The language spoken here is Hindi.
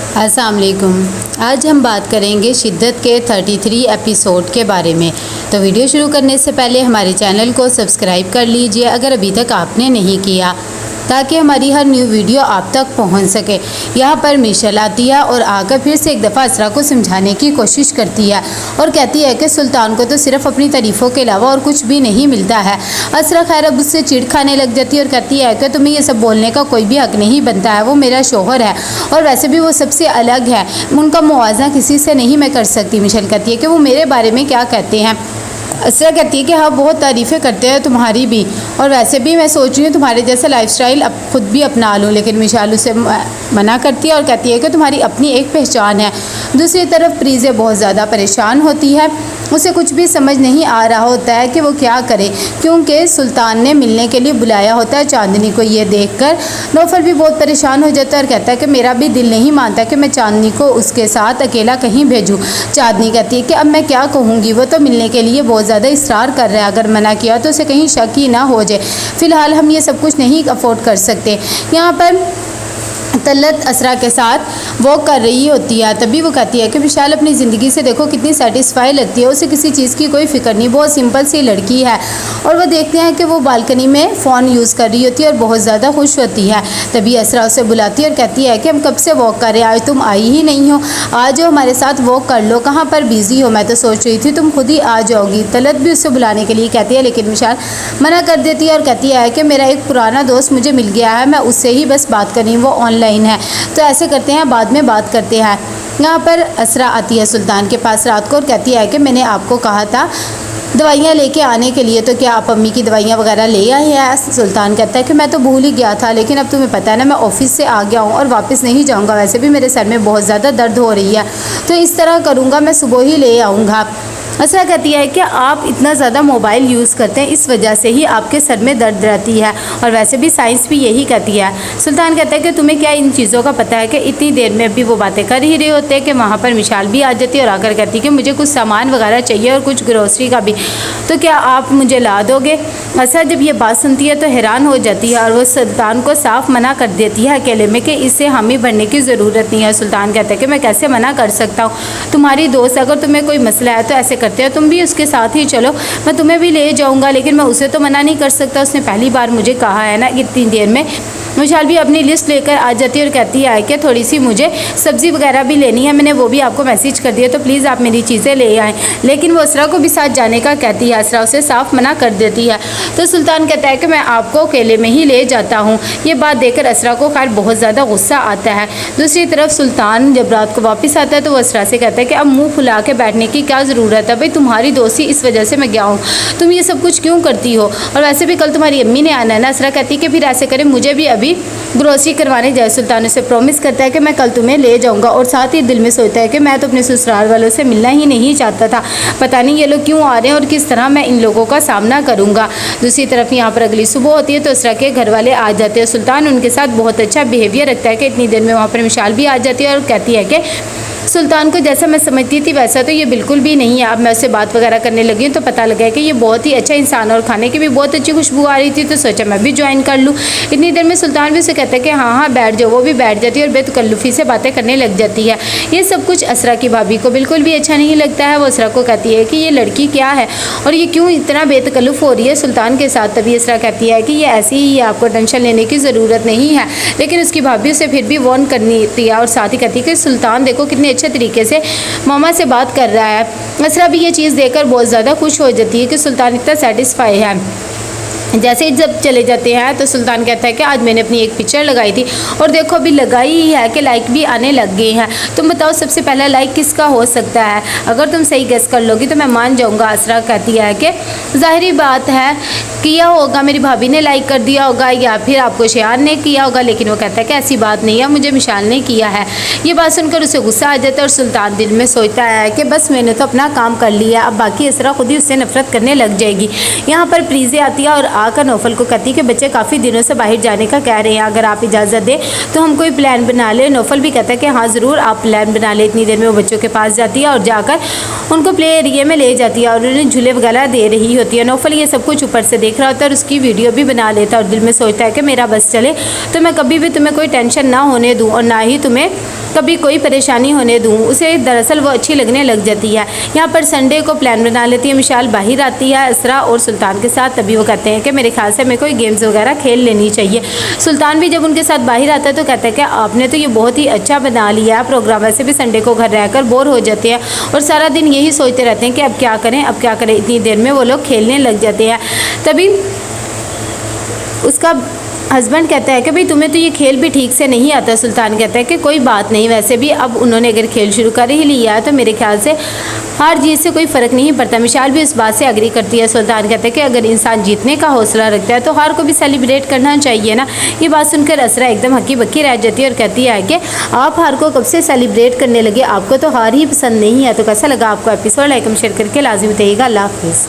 अस्सलाम वालेकुम। आज हम बात करेंगे शिद्दत के 33 एपिसोड के बारे में। तो वीडियो शुरू करने से पहले हमारे चैनल को सब्सक्राइब कर लीजिए अगर अभी तक आपने नहीं किया, ताकि हमारी हर न्यू वीडियो आप तक पहुंच सके। यहाँ पर मिशेल आती है और आकर फिर से एक दफ़ा असरा को समझाने की कोशिश करती है और कहती है कि सुल्तान को तो सिर्फ अपनी तारीफ़ों के अलावा और कुछ भी नहीं मिलता है। असरा खैर अब उससे चिढ़ खाने लग जाती है और कहती है कि तुम्हें ये सब बोलने का कोई भी हक नहीं बनता है। वो मेरा शोहर है और वैसे भी वो सबसे अलग है, उनका मुआवजा किसी से नहीं मैं कर सकती। मिशेल कहती है कि वो मेरे बारे में क्या कहते हैं। असरा कहती है कि हाँ, बहुत तारीफ़ें करते हैं तुम्हारी भी, और वैसे भी मैं सोच रही हूँ तुम्हारे जैसा लाइफस्टाइल अब खुद भी अपना लूँ। लेकिन मिशेल उसे मना करती है और कहती है कि तुम्हारी अपनी एक पहचान है। दूसरी तरफ प्रीज़े बहुत ज़्यादा परेशान होती है, उसे कुछ भी समझ नहीं आ रहा होता है कि वो क्या करे, क्योंकि सुल्तान ने मिलने के लिए बुलाया होता है चांदनी को। ये देखकर नौफल भी बहुत परेशान हो जाता है और कहता है कि मेरा भी दिल नहीं मानता कि मैं चांदनी को उसके साथ अकेला कहीं भेजूँ। चांदनी कहती है कि अब मैं क्या कहूँगी, वो तो मिलने के लिए बहुत ज़्यादा इसरार कर रहा है, अगर मना किया तो उसे कहीं शक ही ना हो जाए। फ़िलहाल हम ये सब कुछ नहीं अफोर्ड कर सकते। यहाँ पर तलत असरा के साथ वॉक कर रही होती है, तभी वो कहती है कि विशाल अपनी ज़िंदगी से देखो कितनी सेटिस्फाई लगती है, उसे किसी चीज़ की कोई फ़िक्र नहीं, बहुत सिंपल सी लड़की है। और वो देखते हैं कि वो बालकनी में फ़ोन यूज़ कर रही होती है और बहुत ज़्यादा खुश होती है। तभी असरा उसे बुलाती है और कहती है कि हम कब से वॉक कर रहे हैं, आज तुम आई ही नहीं हो, आ जाओ हमारे साथ वॉक कर लो, कहाँ पर बिज़ी हो, मैं तो सोच रही थी तुम खुद ही आ जाओगी। तलत भी उसे बुलाने के लिए कहती है, लेकिन विशाल मना कर देती है और कहती है कि मेरा एक पुराना दोस्त मुझे मिल गया है, मैं उससे ही बस बात करनी, वो ऑनलाइन है, तो ऐसे करते हैं बाद में बात करते हैं। यहाँ पर असरा आती है सुल्तान के पास रात को और कहती है कि मैंने आपको कहा था दवाइयाँ लेके आने के लिए, तो क्या आप अम्मी की दवाइयाँ वगैरह ले आए हैं। सुल्तान कहता है कि मैं तो भूल ही गया था, लेकिन अब तुम्हें पता है ना मैं ऑफिस से आ गया हूँ और वापस नहीं जाऊँगा, वैसे भी मेरे सर में बहुत ज़्यादा दर्द हो रही है, तो इस तरह करूँगा, मैं सुबह ही ले आऊँगा। असरा कहती है कि आप इतना ज़्यादा मोबाइल यूज़ करते हैं, इस वजह से ही आपके सर में दर्द रहती है, और वैसे भी साइंस भी यही कहती है। सुल्तान कहता है कि तुम्हें क्या इन चीज़ों का पता है कि इतनी देर में भी वो बातें कर ही रहे होते हैं कि वहाँ पर मिशाल भी आ जाती है और आकर कहती है कि मुझे कुछ सामान वगैरह चाहिए और कुछ ग्रोसरी का भी, तो क्या आप मुझे ला दोगे। असरा जब ये बात सुनती है तो हैरान हो जाती है और वो सुल्तान को साफ मना कर देती है अकेले में कि इससे हामी भरने की ज़रूरत नहीं है। सुल्तान कहता है कि मैं कैसे मना कर सकता हूँ, तुम्हारी दोस्त, अगर तुम्हें कोई मसला है तो ऐसे करते हैं तुम भी उसके साथ ही चलो, मैं तुम्हें भी ले जाऊंगा, लेकिन मैं उसे तो मना नहीं कर सकता, उसने पहली बार मुझे कहा है ना इतनी देर में। मिशाल भी अपनी लिस्ट लेकर आ जाती है और कहती है कि थोड़ी सी मुझे सब्ज़ी वगैरह भी लेनी है, मैंने वो भी आपको मैसेज कर दिया, तो प्लीज़ आप मेरी चीज़ें ले आएँ। लेकिन वो असरा को भी साथ जाने का कहती है, असरा उसे साफ मना कर देती है। तो सुल्तान कहता है कि मैं आपको अकेले में ही ले जाता हूँ। ये बात देखकर असरा को खैर बहुत ज़्यादा गुस्सा आता है। दूसरी तरफ सुल्तान जब रात को वापस आता है तो वो असरा से कहता है कि अब मुँह फुला के बैठने की क्या ज़रूरत है, भाई तुम्हारी दोस्ती इस वजह से मैं गया हूँ, तुम ये सब कुछ क्यों करती हो, और वैसे भी कल तुम्हारी अम्मी ने आना है ना। असरा कहती है कि फिर ऐसे करें मुझे भी अभी ग्रोसरी करवाने जाए। सुल्तान उसे प्रॉमिस करता है कि मैं कल तुम्हें ले जाऊंगा, और साथ ही दिल में सोचता है कि मैं तो अपने ससुराल वालों से मिलना ही नहीं चाहता था, पता नहीं ये लोग क्यों आ रहे हैं और किस तरह मैं इन लोगों का सामना करूंगा। दूसरी तरफ यहाँ पर अगली सुबह होती है तो असरा के घर वाले आ जाते हैं। सुल्तान उनके साथ बहुत अच्छा बिहेवियर रखता है कि इतनी देर में वहाँ पर मिशाल भी आ जाती है और कहती है कि सुल्तान को जैसा मैं समझती थी वैसा तो ये बिल्कुल भी नहीं है। अब मैं उससे बात वगैरह करने लगी हूँ तो पता लगा है कि ये बहुत ही अच्छा इंसान, और खाने की भी बहुत अच्छी खुशबू आ रही थी, तो सोचा मैं भी ज्वाइन कर लूँ। इतनी देर में सुल्तान भी उसे कहता है कि हाँ हाँ बैठ जाओ, वो भी बैठ जाती है और बेतकल्लुफ़ी से बातें करने लग जाती है। ये सब कुछ असरा की भाभी को बिल्कुल भी अच्छा नहीं लगता है। वो असरा को कहती है कि ये लड़की क्या है और ये क्यों इतना बेतकल्लुफ़ हो रही है सुल्तान के साथ। तभी असरा कहती है कि ये ऐसी ही है, आपको टेंशन लेने की ज़रूरत नहीं है। लेकिन उसकी भाभी उसे फिर भी वार्न करनी थी और साथ ही कहती है कि सुल्तान देखो कितने अच्छे तरीके से मामा से बात कर रहा है। असरा भी ये चीज़ देखकर बहुत ज़्यादा खुश हो जाती है कि सुल्तान इतना सेटिस्फाई है। जैसे ही जब चले जाते हैं तो सुल्तान कहता है कि आज मैंने अपनी एक पिक्चर लगाई थी और देखो अभी लगाई ही है कि लाइक भी आने लग गए हैं, तुम बताओ सबसे पहला लाइक किसका हो सकता है, अगर तुम सही गेस कर लोगी तो मैं मान जाऊंगा। असरा कहती है कि ज़ाहिरी बात है किया होगा, मेरी भाभी ने लाइक कर दिया होगा या फिर आपको शियान ने किया होगा, लेकिन वो कहता है कि ऐसी बात नहीं है, मुझे मिशाल ने किया है। ये बात सुनकर उसे गुस्सा आ जाता है और सुल्तान दिल में सोचता है कि बस मैंने तो अपना काम कर लिया, अब बाकी असरा खुद ही उससे नफरत करने लग जाएगी। यहाँ पर प्रीज़े आती है और आकर नौफल को कहती है कि बच्चे काफ़ी दिनों से बाहर जाने का कह रहे हैं, अगर आप इजाज़त दें तो हम कोई प्लान बना ले। नौफल भी कहता है कि हाँ ज़रूर आप प्लान बना ले। इतनी देर में वो बच्चों के पास जाती है और जाकर उनको प्ले एरिया में ले जाती है और उन्हें झूले वगैरह दे रही होती है। नौफल ये सब कुछ ऊपर से देख रहा होता है और उसकी वीडियो भी बना लेता है और दिल में सोचता है कि मेरा बस चले तो मैं कभी भी तुम्हें कोई टेंशन ना होने दूँ और ना ही तुम्हें कभी कोई परेशानी होने दूँ उसे दरअसल वो अच्छी लगने लग जाती है। यहाँ पर संडे को प्लान बना लेती है मिशाल, बाहर आती है असरा और सुल्तान के साथ। तभी वो कहते हैं कि मेरे ख्याल से मेरे को गेम्स वगैरह खेल लेनी चाहिए। सुल्तान भी जब उनके साथ बाहर आता है तो कहता है कि आपने तो ये बहुत ही अच्छा बना लिया है प्रोग्राम, वैसे भी संडे को घर रहकर बोर हो जाते हैं और सारा दिन यही सोचते रहते हैं कि अब क्या करें अब क्या करें। इतनी देर में वो लोग खेलने लग जाते हैं। तभी उसका हस्बैंड कहता है कि भाई तुम्हें तो ये खेल भी ठीक से नहीं आता। सुल्तान कहता है कि कोई बात नहीं, वैसे भी अब उन्होंने अगर खेल शुरू कर ही लिया है तो मेरे ख्याल से हार जीत से कोई फ़र्क नहीं पड़ता। मिशाल भी उस बात से एग्री करती है। सुल्तान कहता है कि अगर इंसान जीतने का हौसला रखता है तो हार को भी सेलिब्रेट करना चाहिए ना। ये बात सुनकर असरा एकदम हक्की बक्की रह जाती है और कहती है कि आप हार को कब से सेलिब्रेट करने लगे, आपको तो हार ही पसंद नहीं है। तो कैसा लगा आपको एपिसोड, लाइक शेयर करके लाजिम बताइएगा। अल्लाह हाफिज़।